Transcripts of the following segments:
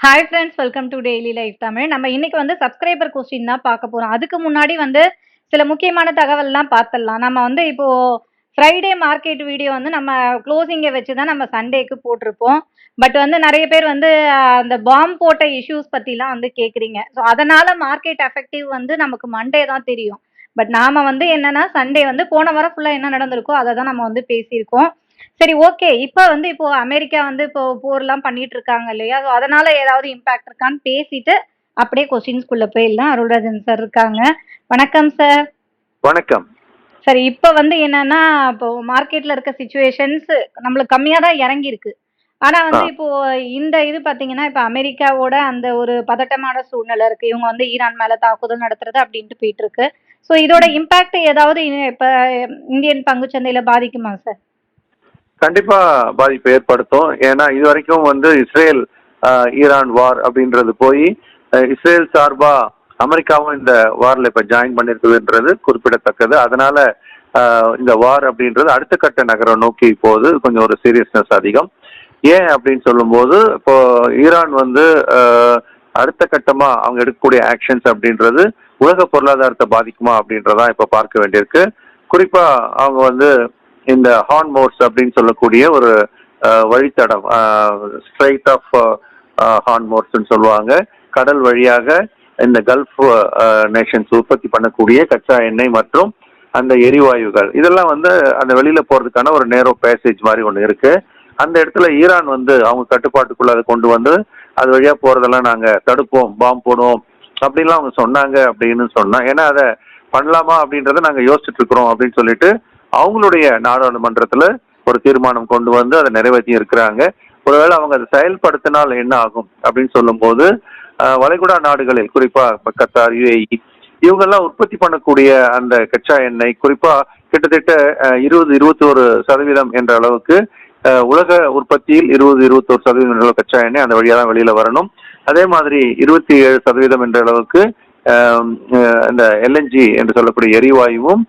Hi friends, welcome to daily life Tamil. நம்ம இன்னைக்கு வந்து சப்ஸ்கிரைபர் கொஸ்டின் தான் பார்க்க போறோம். அதுக்கு முன்னாடி வந்து சில முக்கியமான தகவல்லாம் பார்த்துடலாம். நம்ம வந்து இப்போ ஃப்ரைடே மார்க்கெட் வீடியோ வந்து நம்ம க்ளோசிங்க வச்சு தான் நம்ம சண்டேக்கு போட்டிருப்போம். பட் வந்து நெறைய பேர் வந்து அந்த பாம் போட்ட இஷ்யூஸ் பத்திலாம் வந்து கேட்குறீங்க. ஸோ அதனால மார்க்கெட் எஃபெக்டிவ் வந்து நமக்கு மண்டே தான் தெரியும். பட் நாம வந்து என்னன்னா சண்டே வந்து போன வாரம் ஃபுல்லா என்ன நடந்திருக்கோ அத தான் நம்ம வந்து பேசியிருக்கோம். சரி, ஓகே. இப்போ அமெரிக்கா வந்து இப்போ போர்லாம் பண்ணிட்டு இருக்காங்க இல்லையா? ஸோ அதனால ஏதாவது இம்பாக்ட் இருக்கான்னு பேசிட்டு, அப்படியே கொஸ்டின்ஸ்குள்ள போயிடலாம். அருள்ராஜன் சார் இருக்காங்க. வணக்கம் சார். வணக்கம். சரி, இப்ப வந்து என்னன்னா, இப்போ மார்க்கெட்ல இருக்க சிச்சுவேஷன்ஸ் நம்மளுக்கு கம்மியா தான் இறங்கியிருக்கு. ஆனா ஆ, வந்து இப்போ இந்த இது பார்த்தீங்கன்னா, இப்ப அமெரிக்காவோட அந்த ஒரு பதட்டமான சூழ்நிலை இருக்கு. இவங்க வந்து ஈரான் மேல தாக்குதல் நடத்துறது அப்படின்ட்டு போயிட்டு இருக்கு. ஸோ இதோட இம்பாக்ட் ஏதாவது இப்ப இந்தியன் பங்குச்சந்தையில பாதிக்குமா சார்? கண்டிப்பா பாதிப்பை ஏற்படுத்தும். ஏன்னா இதுவரைக்கும் வந்து இஸ்ரேல் ஈரான் வார் அப்படின்றது போய் இஸ்ரேல் சார்பா அமெரிக்காவும் இந்த வார்ல இப்ப ஜாயின் பண்ணிருக்குதுன்றது குறிப்பிடத்தக்கது. அதனால இந்த வார் அப்படின்றது அடுத்த கட்ட நகரம் நோக்கி போகுது. கொஞ்சம் ஒரு சீரியஸ்னஸ் அதிகம். ஏன் அப்படின்னு சொல்லும்போது இப்போ ஈரான் வந்து அடுத்த கட்டமா அவங்க எடுக்கக்கூடிய ஆக்ஷன்ஸ் அப்படின்றது உலக பொருளாதாரத்தை பாதிக்குமா அப்படின்றதான் இப்ப பார்க்க வேண்டியிருக்கு. குறிப்பா அவங்க வந்து இந்த ஹார்ன்மோர்ஸ் அப்படின்னு சொல்லக்கூடிய ஒரு வழித்தடம், ஸ்ட்ரைட் ஆஃப் ஹார்ன்மோர்ஸ் சொல்லுவாங்க. கடல் வழியாக இந்த கல்ஃப் நேஷன்ஸ் உற்பத்தி பண்ணக்கூடிய கச்சா எண்ணெய் மற்றும் அந்த எரிவாயுகள் இதெல்லாம் வந்து அந்த வெளியில போறதுக்கான ஒரு நேரோ பேசேஜ் மாதிரி ஒன்று இருக்கு. அந்த இடத்துல ஈரான் வந்து அவங்க கட்டுப்பாட்டுக்குள்ள அதை கொண்டு வந்து அது வழியா போறதெல்லாம் நாங்க தடுப்போம், பாம்பு போடுவோம் அப்படின்லாம் அவங்க சொன்னாங்க அப்படின்னு சொன்னா. ஏன்னா அதை பண்ணலாமா அப்படின்றத நாங்க யோசிச்சுட்டு இருக்கிறோம் அப்படின்னு சொல்லிட்டு அவங்களுடைய நாடாளுமன்றத்துல ஒரு தீர்மானம் கொண்டு வந்து அதை நிறைவேற்றி இருக்கிறாங்க. ஒருவேளை அவங்க அதை செயல்படுத்தினால் என்ன ஆகும் அப்படின்னு சொல்லும் போது வளைகுடா நாடுகளில் குறிப்பா கத்தார், யுஏஇ இவங்கெல்லாம் உற்பத்தி பண்ணக்கூடிய அந்த கச்சா எண்ணெய் குறிப்பா கிட்டத்தட்ட 20-21% என்ற அளவுக்கு உலக உற்பத்தியில் 20-21% என்ற கச்சா எண்ணெய் அந்த வழியா தான் வெளியில வரணும். அதே மாதிரி 27% என்ற அளவுக்கு இந்த எல்என்ஜி என்று சொல்லக்கூடிய எரிவாயுவும்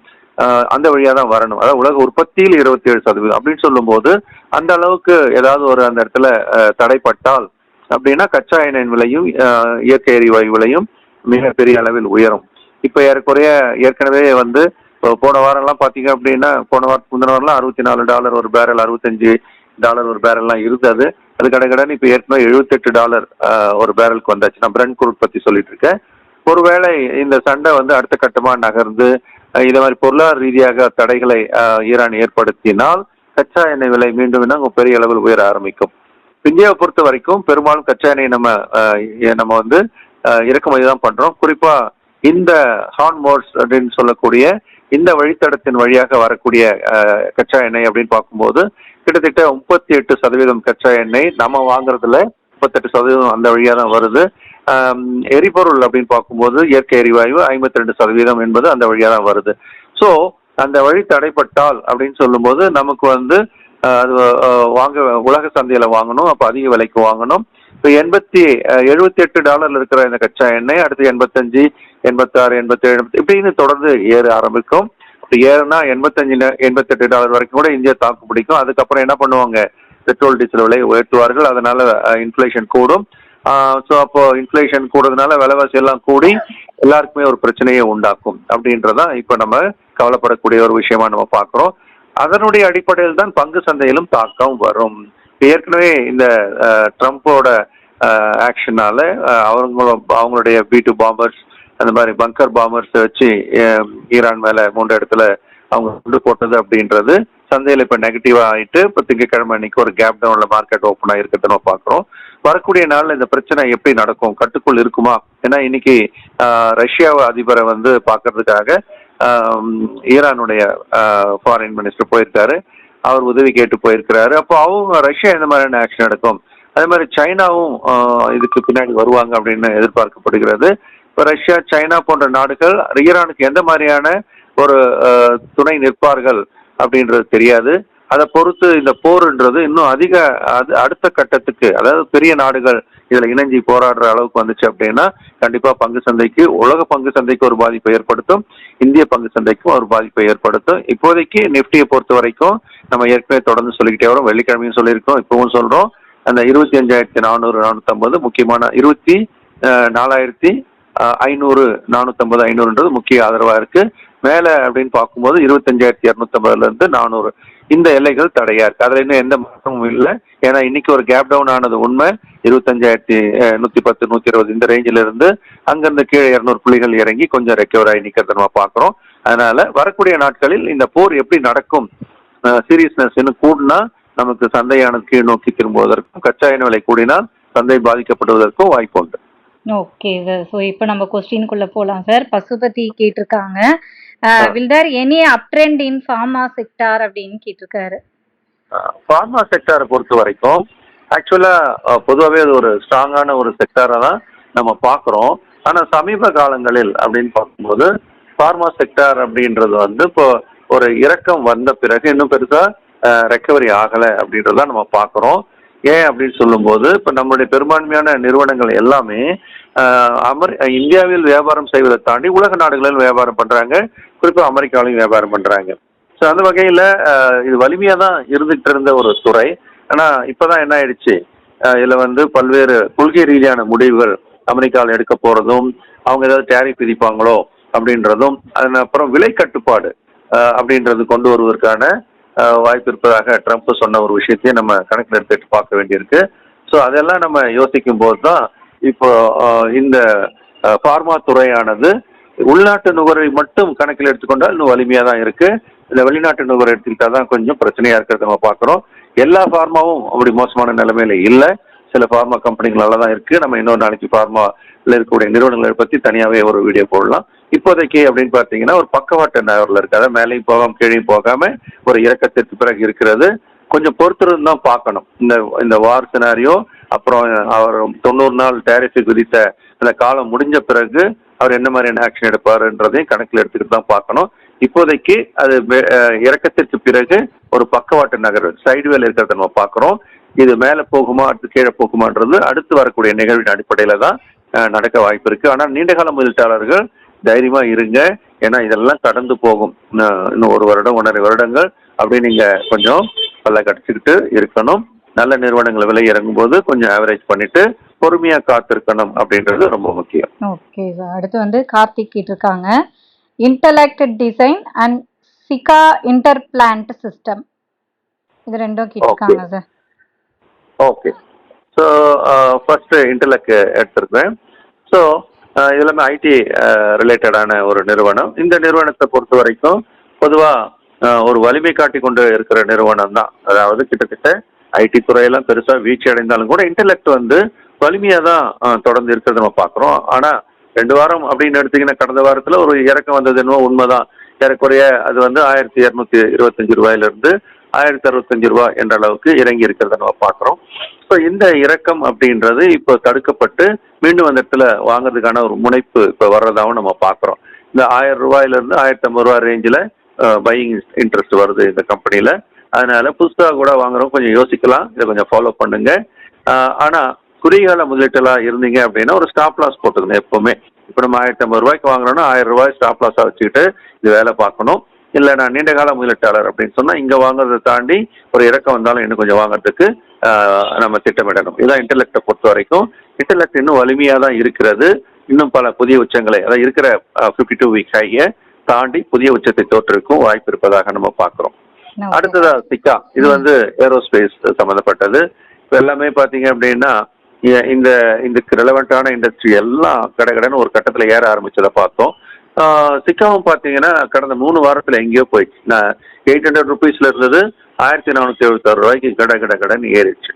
அந்த வழியா தான் வரணும். அதாவது உலக உற்பத்தியில் 27% அப்படின்னு சொல்லும் போது அந்த அளவுக்கு ஏதாவது ஒரு அந்த இடத்துல தடைப்பட்டால் அப்படின்னா கச்சா எண்ணெயின் விலையும் இயற்கை எரிவாயு விலையும் மிகப்பெரிய அளவில் உயரும். இப்ப ஏறக்குறைய ஏற்கனவே வந்து போன வாரம் எல்லாம் பாத்தீங்க அப்படின்னா போன வாரத்துக்கு முந்தின வாரம்லாம் $64 ஒரு பேரல், $65 ஒரு பேரல்லாம் இருந்தது. அது கடன் இப்ப ஏற்கனவே $78 ஒரு பேரலுக்கு வந்தாச்சு. நான் பிரெண்ட் குரூட் பத்தி சொல்லிட்டு இருக்கேன். ஒருவேளை இந்த சண்டை வந்து அடுத்த கட்டமா நகர்ந்து இதே மாதிரி பொருளாதார ரீதியாக தடைகளை ஈரான் ஏற்படுத்தினால் கச்சா எண்ணெய் விலை மீண்டும் பெரிய அளவில் உயர ஆரம்பிக்கும். இந்தியாவை பொறுத்த வரைக்கும் பெரும்பாலும் கச்சா எண்ணெய் நம்ம வந்து இறக்குமதி தான் பண்றோம். குறிப்பா இந்த ஹார்ன்மோர்ஸ் அப்படின்னு சொல்லக்கூடிய இந்த வழித்தடத்தின் வழியாக வரக்கூடிய கச்சா எண்ணெய் அப்படின்னு பார்க்கும்போது கிட்டத்தட்ட 38% கச்சா எண்ணெய் நம்ம வாங்குறதுல 38% அந்த வழியா தான் வருது. எரிபொருள் அப்படின்னு பார்க்கும்போது இயற்கை எரிவாயு 52% என்பது அந்த வழியா தான் வருது. ஸோ அந்த வழி தடைப்பட்டால் அப்படின்னு சொல்லும்போது நமக்கு வந்து அது வாங்க உலக சந்தையில வாங்கணும், அப்ப அதிக விலைக்கு வாங்கணும். இப்போ $78 இருக்கிற இந்த கச்சா எண்ணெய் அடுத்து 85, 86, 87 இப்படின்னு தொடர்ந்து ஏற ஆரம்பிக்கும். அப்படி ஏறுனா $88 வரைக்கும் கூட இந்தியா தாக்கு பிடிக்கும். அதுக்கப்புறம் என்ன பண்ணுவாங்க, பெட்ரோல் டீசல் விலை உயர்த்துவார்கள். அதனால இன்ஃபிளேஷன் கூடும். ஸோ அப்போ இன்ஃபிளேஷன் கூடுறதுனால விலைவாசி எல்லாம் கூடி எல்லாருக்குமே ஒரு பிரச்சனையை உண்டாக்கும் அப்படின்றதான் இப்ப நம்ம கவலைப்படக்கூடிய ஒரு விஷயமா நம்ம பார்க்கிறோம். அதனுடைய அடிப்படையில் தான் பங்கு சந்தையிலும் தாக்கம் வரும். ஏற்கனவே இந்த ட்ரம்ப்போட ஆக்ஷனால அவங்களுடைய B2 பாம்பர்ஸ் அந்த மாதிரி பங்கர் பாம்பர்ஸ் வச்சு ஈரான் மேல 3 இடத்துல அவங்க கொண்டு போட்டது அப்படின்றது சந்தையில இப்ப நெகட்டிவா ஆயிட்டு இப்ப திங்கட்கிழமை அன்னைக்கு ஒரு கேப் டவுன்ல மார்க்கெட் ஓப்பன் ஆயிருக்கிறத நம்ம பாக்குறோம். வரக்கூடிய நாள்ல இந்த பிரச்சனை எப்படி நடக்கும், கட்டுக்குள் இருக்குமா? ஏன்னா இன்னைக்கு ரஷ்யா அதிபரை வந்து பாக்குறதுக்காக ஈரானுடைய ஃபாரின் மினிஸ்டர் போயிருக்காரு. அவர் உதவி கேட்டு போயிருக்கிறாரு. அப்போ அவங்க ரஷ்யா எந்த மாதிரியான ஆக்ஷன் எடுக்கும், அதே மாதிரி சைனாவும் இதுக்கு பின்னாடி வருவாங்க அப்படின்னு எதிர்பார்க்கப்படுகிறது. இப்போ ரஷ்யா, சைனா போன்ற நாடுகள் ஈரானுக்கு எந்த மாதிரியான ஒரு துணை நிற்பார்கள் அப்படின்றது தெரியாது. அதை பொறுத்து இந்த போர்ன்றது இன்னும் அடுத்த கட்டத்துக்கு, அதாவது பெரிய நாடுகள் இதுல இணைஞ்சி போராடுற அளவுக்கு வந்துச்சு அப்படின்னா கண்டிப்பா பங்கு சந்தைக்கு, உலக பங்கு சந்தைக்கு ஒரு பாதிப்பை ஏற்படுத்தும், இந்திய பங்கு சந்தைக்கும் ஒரு பாதிப்பை ஏற்படுத்தும். இப்போதைக்கு நிப்டியை பொறுத்த வரைக்கும் நம்ம ஏற்கனவே தொடர்ந்து சொல்லிக்கிட்டே வரோம். வெள்ளிக்கிழமையும் சொல்லியிருக்கோம், இப்பவும் சொல்றோம். அந்த 25,400 450 முக்கியமான 24,500 450 500ன்றது முக்கிய ஆதரவா இருக்கு. மேல அப்படின்னு பார்க்கும்போது 25,250ல இருந்து 400 இந்த எல்லைகள் தடையா இருக்கு. அதுல இன்னும் எந்த மாற்றமும் இல்லை. ஏன்னா இன்னைக்கு ஒரு கேப் டவுன் ஆனது உண்மை. 25,110 120 இந்த ரேஞ்சில இருந்து அங்கிருந்து கீழே 200 புள்ளிகள் இறங்கி கொஞ்சம் ரெக்கவர் ஆகி நிக்கிறத நம்ம பாக்குறோம். அதனால வரக்கூடிய நாட்களில் இந்த போர் எப்படி நடக்கும், சீரியஸ்னஸ் இன்னும் கூடினா நமக்கு சந்தையானது கீழ் நோக்கி திரும்புவதற்கும், கச்சா எண்ணெய் விலை கூடினால் சந்தை பாதிக்கப்படுவதற்கும் வாய்ப்பு உண்டு. Okay sir. ஸோ இப்போ நம்ம கொஸ்டினுக்குள்ள போகலாம் சார். பசுபதி கேட்டிருக்காங்க, will there any up trend in pharma sector அப்படின்னு கேட்டிருக்காரு. ஃபார்மா செக்டாரை பொறுத்த வரைக்கும் ஆக்சுவலா பொதுவாகவே அது ஒரு ஸ்ட்ராங்கான ஒரு செக்டாரா தான் நம்ம பார்க்குறோம். ஆனால் சமீப காலங்களில் அப்படின்னு பார்க்கும்போது ஃபார்மா செக்டார் அப்படின்றது வந்து இப்போ ஒரு இறக்கம் வந்த பிறகு இன்னும் பெருசா ரெக்கவரி ஆகலை அப்படின்றதான் நம்ம பார்க்குறோம். ஏன் அப்படின்னு சொல்லும்போது இப்போ நம்மளுடைய பெரும்பான்மையான நிறுவனங்கள் எல்லாமே இந்தியாவில் வியாபாரம் செய்வதை தாண்டி உலக நாடுகளில் வியாபாரம் பண்றாங்க, குறிப்பாக அமெரிக்காவிலையும் வியாபாரம் பண்றாங்க. ஸோ அந்த வகையில் இது வலிமையாக தான் இருந்துகிட்டு இருந்த ஒரு துறை. ஆனால் இப்போதான் என்ன ஆயிடுச்சு, இதில் வந்து பல்வேறு கொள்கை ரீதியான முடிவுகள் அமெரிக்காவில் எடுக்க போகிறதும், அவங்க ஏதாவது டேரிஃப் விதிப்பாங்களோ அப்படின்றதும், அதுக்கப்புறம் விலை கட்டுப்பாடு அப்படின்றது கொண்டு வருவதற்கான வாய்ப்பு இருப்பதாக ட்ரம்ப் சொன்ன ஒரு விஷயத்தையும் நம்ம கணக்கில் எடுத்துட்டு பார்க்க வேண்டியிருக்கு. ஸோ அதெல்லாம் நம்ம யோசிக்கும் போது தான் இப்போ இந்த ஃபார்மா துறையானது உள்நாட்டு நுகர்வை மட்டும் கணக்கில் எடுத்துக்கொண்டால் இன்னும் வலிமையாக தான் இருக்கு. இந்த வெளிநாட்டு நுகர்வை எடுத்துக்கிட்டா தான் கொஞ்சம் பிரச்சனையா இருக்கிறத நம்ம பார்க்குறோம். எல்லா ஃபார்மாவும் அப்படி மோசமான நிலைமையில இல்லை. சில ஃபார்மா கம்பெனிகள் நல்லா தான் இருக்கு. நம்ம இன்னொரு நாளைக்கு ஃபார்மாவில் இருக்கக்கூடிய நிறுவனங்களை பற்றி தனியாகவே ஒரு வீடியோ போடலாம். இப்போதைக்கு அப்படின்னு பார்த்தீங்கன்னா ஒரு பக்கவாட்டு நகரில் இருக்கு. அதாவது மேலேயும் போகாம கீழையும் போகாம ஒரு இறக்கத்திற்கு பிறகு இருக்கிறது. கொஞ்சம் பொறுத்திருந்து தான் பார்க்கணும். இந்த வார் சினாரியோ, அப்புறம் அவர் 90 நாள் டேரிஃப் விதித்த அந்த காலம் முடிஞ்ச பிறகு அவர் என்ன மாதிரியான ஆக்ஷன் எடுப்பாருன்றதையும் கணக்கில் எடுத்துக்கிட்டு தான் பார்க்கணும். இப்போதைக்கு அது இறக்கத்திற்கு பிறகு ஒரு பக்கவாட்டு நகர் சைடுவேல் இருக்கிறத நம்ம பார்க்குறோம். இது மேலே போகுமா அடுத்து கீழே போகுமான்றது அடுத்து வரக்கூடிய நிகழ்வின் அடிப்படையில் தான் நடக்க வாய்ப்பு இருக்கு. ஆனால் நீண்டகால முதலீட்டாளர்கள் தைரியமா இருங்க. ஏன்னா இதெல்லாம் கடந்து போகும். இன்னும் 1 வருடம் 1.5 வருடங்கள் அப்படி நீங்க கொஞ்சம் பல்ல கடிச்சுக்கிட்டு இருக்கணும். நல்ல நிறுவனங்கள் விலை இறங்கும் போது கொஞ்சம் ஆவரேஜ் பண்ணிட்டு பொறுமையா காத்திருக்கணும் அப்படின்றது ரொம்ப முக்கியம். Okay sir. அடுத்து வந்து கார்த்திக் கேட்டிருக்காங்க, இன்டலெக்ட் டிசைன் அண்ட் சிகா இன்டர்பிளான்ட் சிஸ்டம், இது ரெண்டும் கேட்டிருக்காங்க sir. Okay. So first intellect எடுத்திருக்கேன். ஸோ இதெல்லாமே ஐடி ரிலேட்டடான ஒரு நிறுவனம். இந்த நிறுவனத்தை பொறுத்த வரைக்கும் பொதுவாக ஒரு வலிமை காட்டி கொண்டு இருக்கிற நிறுவனம் தான். அதாவது கிட்டத்தட்ட ஐடி துறையெல்லாம் பெருசாக வீழ்ச்சி அடைந்தாலும் கூட இன்டலெக்ட் வந்து வலிமையாக தான் தொடர்ந்து இருக்கிறத நம்ம பார்க்குறோம். ஆனால் 2 வாரம் அப்படின்னு எடுத்தீங்கன்னா கடந்த வாரத்தில் ஒரு இறக்கம் வந்தது என்னவோ உண்மைதான். ஏறக்குறைய அது வந்து 1,225 ரூபாயிலிருந்து 1,065 ரூபாய் என்ற அளவுக்கு இறங்கி இருக்கிறத நம்ம பார்க்குறோம். ஸோ இந்த இறக்கம் அப்படின்றது இப்போ தடுக்கப்பட்டு மீண்டும் அந்த இடத்துல வாங்குறதுக்கான ஒரு முனைப்பு இப்போ வர்றதாகவும் நம்ம பார்க்குறோம். இந்த 1,000 ரூபாயிலிருந்து 1,050 ரூபாய் ரேஞ்சில் பையிங் இன்ட்ரெஸ்ட் வருது இந்த கம்பெனியில். அதனால புதுசாக கூட வாங்குறவங்க கொஞ்சம் யோசிக்கலாம், இதை கொஞ்சம் ஃபாலோ பண்ணுங்க. ஆனால் குறுகியகால முதலீட்டெல்லாம் இருந்தீங்க அப்படின்னா ஒரு ஸ்டாப் லாஸ் போட்டுக்கணும் எப்பவுமே. இப்போ நம்ம 1,050 ரூபாய்க்கு வாங்குறோம்னா 1,000 ரூபாய் ஸ்டாப் லாஸாக வச்சுக்கிட்டு இது வேலை பார்க்கணும். இல்லை நான் நீண்ட கால முதலீட்டாளர் அப்படின்னு சொன்னால் இங்கே வாங்குறதை தாண்டி ஒரு இறக்கம் வந்தாலும் இன்னும் கொஞ்சம் வாங்குறதுக்கு நம்ம திட்டமிடணும். இதுதான் இன்டலெக்டை பொறுத்த வரைக்கும். இன்டலெக்ட் இன்னும் வலிமையாக தான் இருக்கிறது. இன்னும் பல புதிய உச்சங்களை, அதாவது இருக்கிற 52 வீக் ஹையை தாண்டி புதிய உச்சத்தை தோற்றிருக்கும் வாய்ப்பு இருப்பதாக நம்ம பார்க்குறோம். அடுத்ததா சிக்கா, இது வந்து ஏரோஸ்பேஸ் சம்மந்தப்பட்டது. இப்போ எல்லாமே பார்த்தீங்க அப்படின்னா இந்த ரெலவெண்டான இண்டஸ்ட்ரி எல்லாம் கடகடன்னு ஒரு கட்டத்தில் ஏற ஆரம்பிச்சதை பார்த்தோம். சிக்காவும் பார்த்தீங்கன்னா கடந்த 3 வாரத்தில் எங்கேயோ போயிடுச்சு. 800 ருபீஸ்ல இருந்தது 1,476 ரூபாய்க்கு கடன் ஏறிடுச்சு.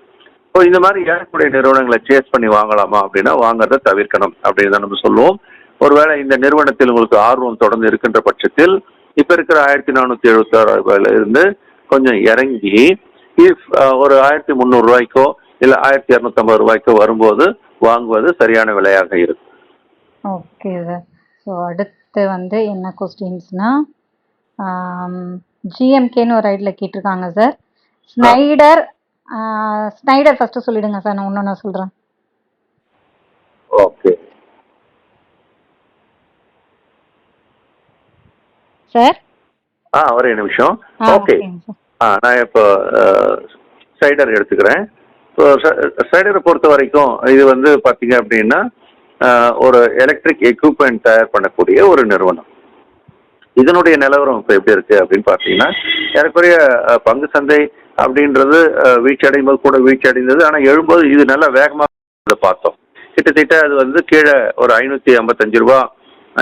இப்போ இந்த மாதிரி ஏறக்கூடிய நிறுவனங்களை சேஸ் பண்ணி வாங்கலாமா அப்படின்னா வாங்குறத தவிர்க்கணும் அப்படின்னு தான் நம்ம சொல்லுவோம். ஒருவேளை இந்த நிறுவனத்தில் உங்களுக்கு ஆர்வம் தொடர்ந்து இருக்கின்ற பட்சத்தில் இப்போ இருக்கிற 1,476 ரூபாயில இருந்து கொஞ்சம் இறங்கி ஒரு 1,300 ரூபாய்க்கோ இல்லை 1,250 ரூபாய்க்கோ வரும்போது வாங்குவது சரியான விலையாக இருக்கும். Okay sir. ஸோ அடுத்து வந்து என்ன கொஸ்டின்ஸ்னா, ஜிஎம்கேன்னு ஒரு ஐடியில் கேட்டிருக்காங்க சார். ஸ்னைடர் ஃபர்ஸ்ட் சொல்லிடுங்க சார், நான் ஒன்று சொல்கிறேன். Okay sir. ஒரே நிமிஷம். ஓகே, நான் இப்போ ஸ்னைடர் எடுத்துக்கிறேன். ஸோ ஸ்னைடரை பொறுத்த வரைக்கும் இது வந்து பார்த்தீங்க அப்படின்னா ஒரு எலக்ட்ரிக் எக்யூப்மெண்ட் தயார் பண்ணக்கூடிய ஒரு நிறுவனம். இதனுடைய நிலவரம் இப்போ எப்படி இருக்கு அப்படின்னு பார்த்தீங்கன்னா, ஏறக்குறைய பங்கு சந்தை அப்படின்றது வீழ்ச்சி அடையும் போது கூட வீழ்ச்சி அடைந்தது. ஆனால் எழும்போது இது நல்லா வேகமாக பார்த்தோம். கிட்டத்தட்ட அது வந்து கீழே ஒரு 555 ரூபா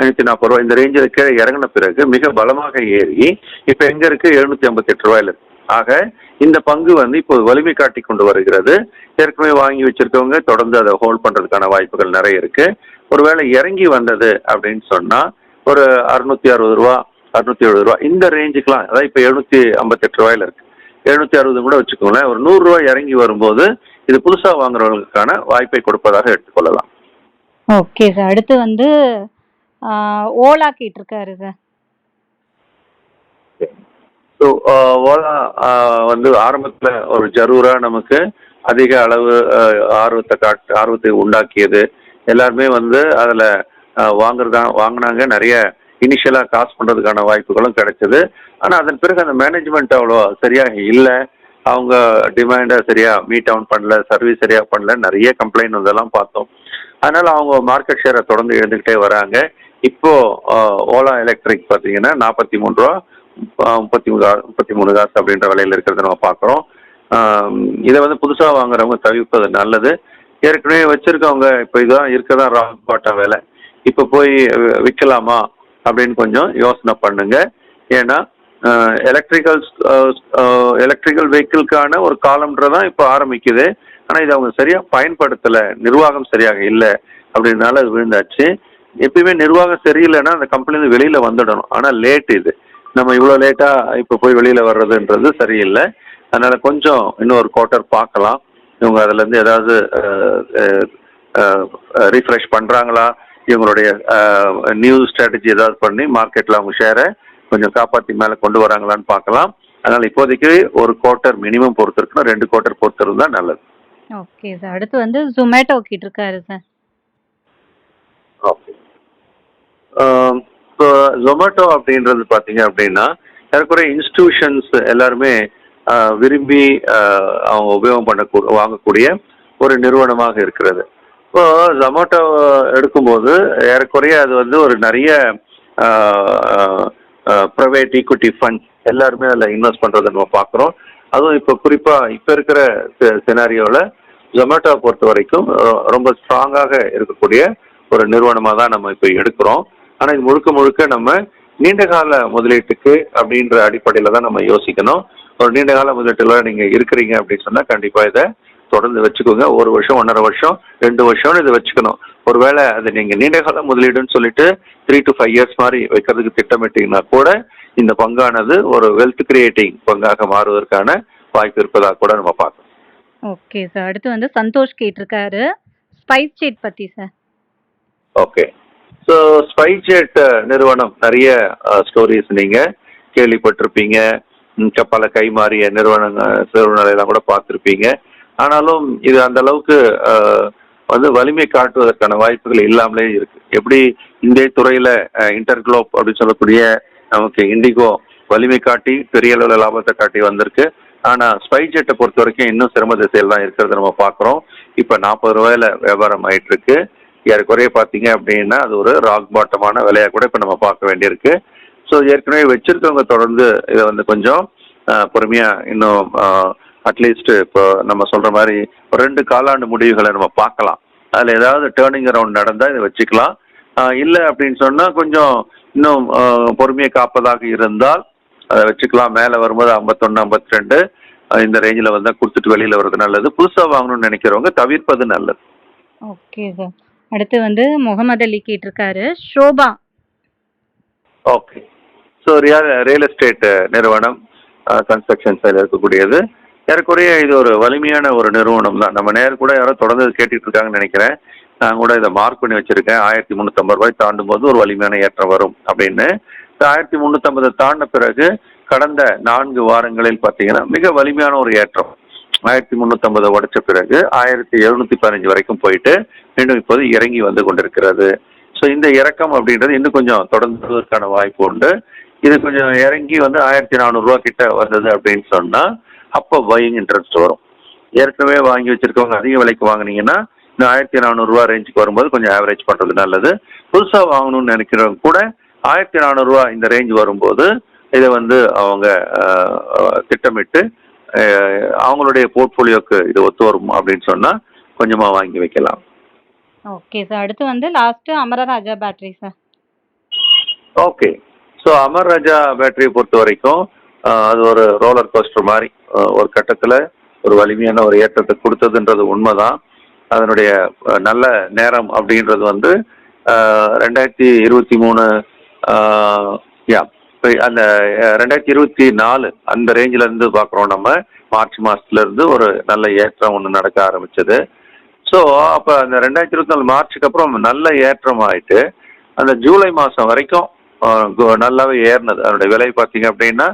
540 ரூபா இந்த ரேஞ்சில் கீழே இறங்கின பிறகு மிக பலமாக ஏறி இப்போ எங்க இருக்கு 758 ரூபாயில இருக்கு. ஆக இந்த பங்கு வந்து இப்போ வலிமை காட்டி கொண்டு வருகிறது. ஏற்கனவே வாங்கி வச்சிருக்கவங்க தொடர்ந்து அதை ஹோல்ட் பண்றதுக்கான வாய்ப்புகள் நிறைய இருக்கு. ஒருவேளை இறங்கி வந்தது அப்படின்னு சொன்னா ஒரு 660 ரூபா 670 ரூபா இந்த ரேஞ்சுக்கெல்லாம், அதாவது இப்போ 758 ரூபாயில இருக்கு, 760 கூட வச்சுக்கோங்களேன். ஒரு 100 ரூபாய் இறங்கி வரும்போது இது புதுசா வாங்குறவங்களுக்கான வாய்ப்பை கொடுப்பதாக எடுத்துக்கொள்ளலாம். Okay sir. அடுத்து வந்து ஓலா கேட்டிருக்காரு சார். ஸோ ஓலா வந்து ஆரம்பத்தில் ஒரு ஜரூரா நமக்கு அதிக அளவு ஆர்வத்தை உண்டாக்கியது. எல்லாருமே வந்து அதில் வாங்கினாங்க. நிறைய இனிஷியலாக காசு பண்ணுறதுக்கான வாய்ப்புகளும் கிடைச்சது. ஆனால் அதன் பிறகு அந்த மேனேஜ்மெண்ட் அவ்வளோ சரியாக இல்லை. அவங்க டிமாண்டை சரியாக மீட் அவுன் பண்ணல, சர்வீஸ் சரியாக பண்ணல, நிறைய கம்ப்ளைண்ட் வந்தெல்லாம் பார்த்தோம். அதனால் அவங்க மார்க்கெட் ஷேரை தொடர்ந்து எழுந்துக்கிட்டே வராங்க. இப்போ ஓலா எலக்ட்ரிக் பார்த்தீங்கன்னா 43 ரூபா 33 காசு அப்படின்ற விலையில் இருக்கிறத நம்ம பார்க்குறோம். இதை வந்து புதுசாக வாங்குறவங்க தவிர்ப்பது நல்லது. ஏற்கனவே வச்சிருக்கவங்க இப்போ இதுதான் இருக்கதான் ராக் பாட்டம் வேலை, இப்போ போய் விற்கலாமா அப்படின்னு கொஞ்சம் யோசனை பண்ணுங்க. ஏன்னா எலக்ட்ரிக்கல் வெஹிக்கிள்கான ஒரு காலம்ன்றதான் இப்போ ஆரம்பிக்குது. ஆனால் இதை அவங்க சரியாக பயன்படுத்தலை, நிர்வாகம் சரியாக இல்லை அப்படின்னால அது விழுந்தாச்சு. எப்பயுமே நிர்வாகம் சரியில்லைன்னா அந்த கம்பெனிலேருந்து வெளியில் வந்துடணும். ஆனால் லேட் இது, நம்ம இவ்வளோ லேட்டாக இப்போ போய் வெளியில் வர்றதுன்றது சரியில்லை. அதனால் கொஞ்சம் இன்னும் ஒரு குவார்ட்டர் பார்க்கலாம். இவங்க அதுலேருந்து ஏதாவது ரீஃப்ரெஷ் பண்ணுறாங்களா, இவங்களுடைய நியூ ஸ்ட்ராட்டஜி ஏதாவது பண்ணி மார்க்கெட்டில் அவங்க ஷேரை கொஞ்சம் காப்பாற்றி மேலே கொண்டு வராங்களான்னு பார்க்கலாம். அதனால் இப்போதைக்கு ஒரு குவார்ட்டர் மினிமம் பொறுத்து இருக்கணும், 2 குவார்ட்டர் பொறுத்து இருந்தால் நல்லது. Okay sir. அடுத்து வந்து ஜொமேட்டோ கேட்டிருக்காரு சார். ஓகே. இப்போ ஜொமேட்டோ அப்படின்றது பார்த்தீங்க அப்படின்னா ஏற்கனவே இன்ஸ்டிடியூஷன்ஸ் எல்லாருமே விரும்பி அவங்க உபயோகம் வாங்கக்கூடிய ஒரு நிறுவனமாக இருக்கிறது. இப்போ ஜொமேட்டோ எடுக்கும்போது ஏறக்குறைய அது வந்து ஒரு நிறைய ப்ரைவேட் ஈக்விட்டி ஃபண்ட் எல்லாருமே அதில் இன்வெஸ்ட் பண்ணுறதை நம்ம பார்க்குறோம். அதுவும் இப்போ குறிப்பாக இப்போ இருக்கிற சினாரியோவில் ஜொமேட்டோவை பொறுத்த வரைக்கும் ரொம்ப ஸ்ட்ராங்காக இருக்கக்கூடிய ஒரு நிறுவனமாக தான் நம்ம இப்போ எடுக்கிறோம். ஆனால் இது முழுக்க முழுக்க நம்ம நீண்டகால முதலீட்டுக்கு அப்படின்ற அடிப்படையில் தான் நம்ம யோசிக்கணும். ஒரு நீண்டகால முதலீட்டில் நீங்கள் இருக்கிறீங்க அப்படின்னு சொன்னால் கண்டிப்பாக இதை தொடர்ந்து வச்சுக்கோங்க. 1 வருஷம் 1.5 வருஷம் 2 வருஷம்னு இதை வச்சுக்கணும். ஒருவேளை அது நீங்கள் நீண்டகால முதலீடுன்னு சொல்லிட்டு 3 to 5 years மாதிரி வைக்கிறதுக்கு திட்டமிட்டீங்கன்னா கூட இந்த பங்கானது ஒரு வெல்த் கிரியேட்டிங் பங்காக மாறுவதற்கான வாய்ப்பு இருப்பதாக கூட நம்ம பார்க்கணும். Okay sir. அடுத்து வந்து சந்தோஷ் கேட்டிருக்காரு ஸ்பைஸ் ஜெட் பற்றி சார். ஓகே. ஸோ ஸ்பைஸ் ஜெட் நிறுவனம் நிறைய ஸ்டோரிஸ் நீங்கள் கேள்விப்பட்டிருப்பீங்க. பல கைமாறிய நிறுவனங்களெல்லாம் கூட பார்த்துருப்பீங்க. ஆனாலும் இது அந்த அளவுக்கு வந்து வலிமை காட்டுவதற்கான வாய்ப்புகள் இல்லாமலே இருக்கு. எப்படி இந்த துறையில் இன்டர்குளோப் அப்படின்னு சொல்லக்கூடிய நமக்கு இண்டிகோ வலிமை காட்டி பெரிய அளவில் லாபத்தை காட்டி வந்திருக்கு. ஆனால் ஸ்பைஸ் ஜெட்டை பொறுத்த வரைக்கும் இன்னும் சிரம திசையில் தான் இருக்கிறத நம்ம பார்க்குறோம். இப்போ 40 ரூபாயில வியாபாரம் ஆயிட்டு இருக்கு. ஏறக்குறைய பார்த்தீங்க அப்படின்னா அது ஒரு ராக் பாட்டமான விலையாக கூட இப்போ நம்ம பார்க்க வேண்டியிருக்கு. ஸோ ஏற்கனவே வச்சிருக்கவங்க தொடர்ந்து இதை வந்து கொஞ்சம் பொறுமையாக இன்னும் அட்லீஸ்ட் இப்போ நம்ம சொல்கிற மாதிரி ஒரு 2 காலாண்டு முடிவுகளை நம்ம பார்க்கலாம். அதில் ஏதாவது டேர்னிங் அரவுண்ட் நடந்தால் இதை வச்சுக்கலாம். இல்லை அப்படின்னு சொன்னால் கொஞ்சம் இன்னும் பொறுமையை காப்பதாக இருந்தால் அதை வச்சுக்கலாம். மேலே வரும்போது 51 52 இந்த ரேஞ்சில் வந்தால் கொடுத்துட்டு வெளியில் வர்றது நல்லது. புதுசாக வாங்கணும்னு நினைக்கிறவங்க தவிர்ப்பது நல்லது. Okay sir. அடுத்து வந்து முகமது அலி கேட்டிருக்காரு Sobha. Okay. So real estate நிறுவனம் கன்ஸ்ட்ரக்ஷன் சைடில் இருக்கக்கூடியது. ஏறக்குறைய இது ஒரு வலிமையான ஒரு நிறுவனம் தான். நம்ம நேரம் கூட யாரோ தொடர்ந்து கேட்டுட்டு இருக்காங்கன்னு நினைக்கிறேன். நான் கூட இதை மார்க் பண்ணி வச்சிருக்கேன். 1350 ரூபாய் தாண்டும் போது ஒரு வலிமையான ஏற்றம் வரும் அப்படின்னு. 1350 தாண்டின பிறகு கடந்த 4 வாரங்களில் பார்த்தீங்கன்னா மிக வலிமையான ஒரு ஏற்றம். 1350 உடைச்ச பிறகு 1715 வரைக்கும் போயிட்டு மீண்டும் இப்போது இறங்கி வந்து கொண்டிருக்கிறது. ஸோ இந்த இறக்கம் அப்படின்றது இன்னும் கொஞ்சம் தொடர்ந்துவதற்கான வாய்ப்பு உண்டு. இது கொஞ்சம் இறங்கி வந்து 1400 ரூபா கிட்ட வந்தது அப்படின்னு சொன்னால் அப்போ பையிங் இன்ட்ரெஸ்ட் வரும். ஏற்கனவே வாங்கி வச்சிருக்கவங்க அதிக விலைக்கு வாங்குனீங்கன்னா இந்த 1400 ரேஞ்சுக்கு வரும்போது கொஞ்சம் ஆவரேஜ் பண்றது நல்லது. புதுசா வாங்கணும்னு நினைக்கிறவங்க கூட 1400 இந்த ரேஞ்ச் வரும்போது இதை வந்து அவங்க திட்டமிட்டு அவங்களுடைய போர்ட்ஃபோலியோக்கு இது ஒத்து வரும் அப்படின்னு சொன்னா கொஞ்சமா வாங்கி வைக்கலாம். Okay sir. அடுத்து வந்து last Amararaja battery sir. Okay. So Amar Raja பேட்டரியை பொறுத்த வரைக்கும் அது ஒரு ரோலர் கோஸ்டர் மாதிரி ஒரு கட்டத்தில் ஒரு வலிமையான ஒரு ஏற்றத்தை கொடுத்ததுன்றது உண்மைதான். அதனுடைய நல்ல நேரம் அப்படின்றது வந்து 2023 யா அந்த 2024 அந்த ரேஞ்சில இருந்து பார்க்குறோம். நம்ம மார்ச் மாசத்துல இருந்து ஒரு நல்ல ஏற்றம் ஒன்று நடக்க ஆரம்பிச்சது. ஸோ அப்போ அந்த 2024 மார்ச்சுக்கு அப்புறம் நல்ல ஏற்றம் ஆயிட்டு அந்த ஜூலை மாதம் வரைக்கும் நல்லாவே ஏறினது. அதனுடைய விலை பார்த்தீங்க அப்படின்னா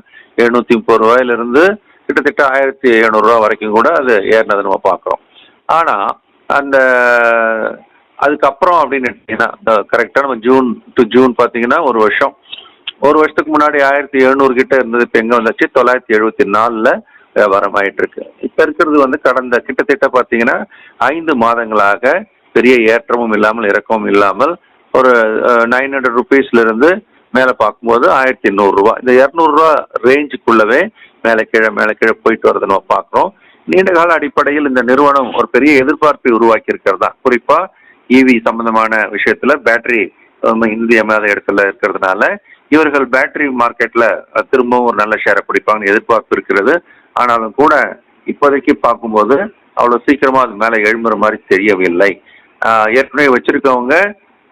730 இருந்து கிட்டத்தட்ட 1700 வரைக்கும் கூட அது ஏறினது நம்ம பார்க்குறோம். ஆனால் அந்த அதுக்கப்புறம் அப்படின்னு எடுத்தீங்கன்னா கரெக்டாக நம்ம ஜூன் டு ஜூன் பார்த்தீங்கன்னா ஒரு வருஷத்துக்கு முன்னாடி 1700 கிட்ட இருந்தது. இப்போ எங்கே வந்துச்சு 974 வியாபாரம் ஆயிட்டு இருக்கு. இப்போ இருக்கிறது வந்து கடந்த கிட்டத்தட்ட பார்த்தீங்கன்னா 5 மாதங்களாக பெரிய ஏற்றமும் இல்லாமல் இறக்கமும் இல்லாமல் ஒரு 900 ருபீஸ்ல இருந்து மேலே பார்க்கும்போது 1100 இந்த 200 ரேஞ்சுக்குள்ளவே மேலே கீழே போயிட்டு வரதை நம்ம பார்க்குறோம். நீண்ட கால அடிப்படையில் இந்த நிறுவனம் ஒரு பெரிய எதிர்பார்ப்பை உருவாக்கி இருக்கிறதா, குறிப்பா இவி சம்பந்தமான விஷயத்துல பேட்டரி இந்தியமாத இடத்துல இருக்கிறதுனால இவர்கள் பேட்டரி மார்க்கெட்ல திரும்பவும் ஒரு நல்ல ஷேரை பிடிப்பாங்கன்னு எதிர்பார்ப்பு இருக்கிறது. ஆனாலும் கூட இப்போதைக்கு பார்க்கும்போது அவ்வளோ சீக்கிரமா அது மேலே எழும்புற மாதிரி தெரியவில்லை. ஏற்கனவே வச்சிருக்கவங்க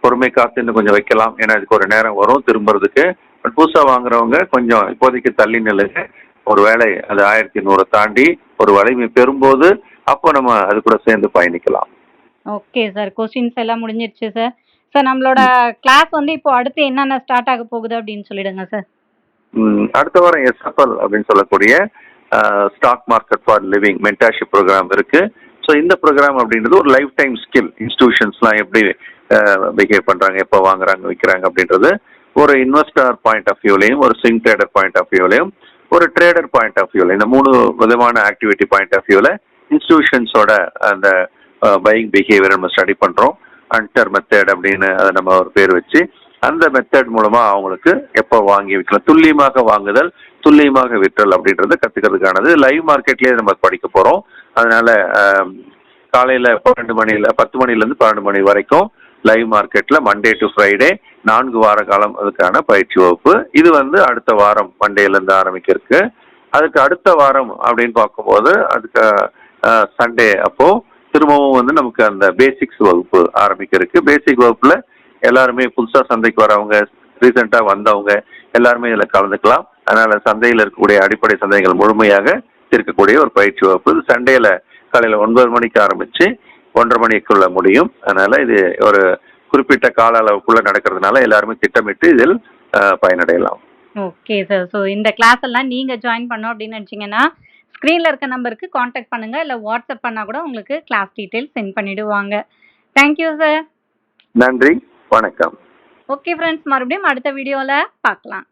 பொறுமை காத்து இன்னும் கொஞ்சம் வைக்கலாம், ஏன்னா இதுக்கு ஒரு நேரம் வரும் திரும்புறதுக்கு. பட் புதுசாக வாங்குறவங்க கொஞ்சம் இப்போதைக்கு தள்ளி நில்லுங்க. ஒரு வேளை அது 1100 தாண்டி ஒரு வலிமை பெறும்போது அப்போ நம்ம அது கூட சேர்ந்து பயணிக்கலாம். Okay sir. கொஸ்டின்ஸ் எல்லாம் முடிஞ்சிருச்சு சார். சார் நம்மளோட கிளாஸ் வந்து இப்போ அடுத்து என்னென்ன ஸ்டார்ட் ஆக போகுது அப்படின்னு சொல்லிடுங்க சார். அடுத்த வாரம் எஸ்எஃப்எல் அப்படின்னு சொல்லக்கூடிய stock market for living mentorship program இருக்கு. ஸோ இந்த ப்ரோக்ராம் அப்படின்றது ஒரு லைஃப் டைம் ஸ்கில். இன்ஸ்டிடியூஷன்ஸ்லாம் எப்படி பிஹேவ் பண்றாங்க, எப்போ வாங்குறாங்க விற்கிறாங்க அப்படின்றது ஒரு இன்வெஸ்டர் பாயிண்ட் ஆஃப் வியூலையும் ஒரு ஸ்விங் ட்ரேடர் பாயிண்ட் ஆஃப் வியூலையும் ஒரு ட்ரேடர் பாயிண்ட் ஆஃப் வியூல இந்த 3 விதமான ஆக்டிவிட்டி பாயிண்ட் ஆஃப் வியூல இன்ஸ்டிடியூஷன்ஸோட அந்த பையிங் பிஹேவியர் நம்ம ஸ்டடி பண்றோம். அண்டர் மெத்தட் அப்படின்னு அதை நம்ம ஒரு பேர் வச்சு அந்த மெத்தட் மூலமா அவங்களுக்கு எப்போ வாங்கி விற்கலாம், துல்லியமாக வாங்குதல் துல்லியமாக விற்றல் அப்படின்றத கத்துக்கிறதுக்கானது லைவ் மார்க்கெட்லயே நம்ம படிக்க போறோம். அதனால காலையில 10 மணிலேருந்து 12 மணி வரைக்கும் லைவ் மார்க்கெட்ல மண்டே டு ஃப்ரைடே 4 வார காலம் அதுக்கான பயிற்சி வகுப்பு. இது வந்து அடுத்த வாரம் மண்டேல இருந்து ஆரம்பிக்க இருக்கு. அதுக்கு அடுத்த வாரம் அப்படின்னு பார்க்கும்போது அதுக்கு சண்டே அப்போ திரும்பவும் வந்து நமக்கு அந்த பேசிக்ஸ் வகுப்பு ஆரம்பிக்க இருக்கு. பேசிக் வகுப்புல எல்லாருமே புதுசா சந்தைக்கு வரவங்க, ரீசெண்டா வந்தவங்க எல்லாருமே இதுல கலந்துக்கலாம். அதனால சந்தையில் இருக்கக்கூடிய அடிப்படை சந்தைகள் முழுமையாக இருக்கக்கூடிய ஒரு பயிற்சி வகுப்பு. சண்டேல காலையில 9 மணிக்கு ஆரம்பிச்சு 1:30 மணிக்குள்ள முடியும். அதனால இது ஒரு குறிப்பிட்ட கால அளவுக்குள்ள நடக்கிறதுனால எல்லாருமே திட்டமிட்டு இதில் பயனடையலாம். Okay sir. ஸோ இந்த கிளாஸ் எல்லாம் நீங்க ஜாயின் பண்ணோம் அப்படின்னு நினைச்சீங்கன்னா ஸ்க்ரீன்ல இருக்க நம்பருக்கு காண்டாக்ட் பண்ணுங்க, இல்லை வாட்ஸ்அப் பண்ணா கூட உங்களுக்கு கிளாஸ் டீட்டெயில்ஸ் சென்ட் பண்ணிடுவாங்க. Thank you sir. நன்றி, வணக்கம். ஓகே ஃப்ரெண்ட்ஸ், மறுபடியும் அடுத்த வீடியோவில் பார்க்கலாம்.